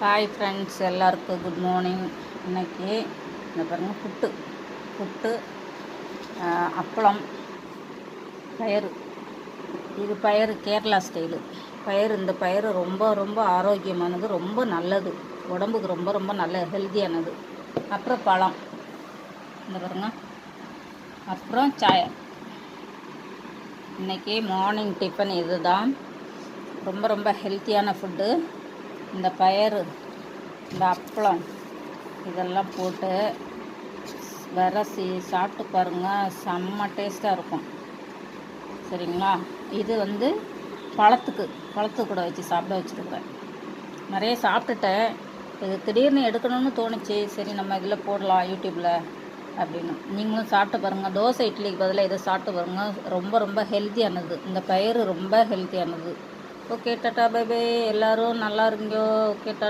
Hi friends, எல்லாருக்கும் good morning. இன்றைக்கி இந்த பாருங்கள், புட்டு அப்பளம், பயிறு. இது பயிறு கேரளா ஸ்டைலு பயிறு. இந்த பயிறு ரொம்ப ரொம்ப ஆரோக்கியமானது, ரொம்ப நல்லது, உடம்புக்கு ரொம்ப ரொம்ப நல்ல ஹெல்த்தியானது. அப்புறம் பழம், இந்த பாருங்கள். அப்புறம் சாயம். இன்றைக்கி மார்னிங் டிஃபன் இது தான். ரொம்ப ரொம்ப ஹெல்த்தியான ஃபுட்டு. இந்த பயிறு, இந்த அப்பளம் இதெல்லாம் போட்டு விரசி சாப்பிட்டு பாருங்கள், செம்ம டேஸ்ட்டாக இருக்கும். சரிங்களா? இது பழத்துக்கு கூட வச்சு சாப்பிட வச்சுருக்குறேன். நிறைய சாப்பிட்டுட்டேன். இது திடீர்னு எடுக்கணும்னு தோணுச்சு. சரி, நம்ம இதில் போடலாம் யூடியூப்பில் அப்படின்னு. நீங்களும் சாப்பிட்டு பாருங்கள். தோசை இட்லிக்கு பதிலாக இதை சாப்பிட்டு பாருங்கள். ரொம்ப ரொம்ப ஹெல்த்தியானது. இந்த பயிறு ரொம்ப ஹெல்த்தியானது. Okay, tata, bye bye. எல்லோரும் நல்லா இருங்கோ. Okay, tata.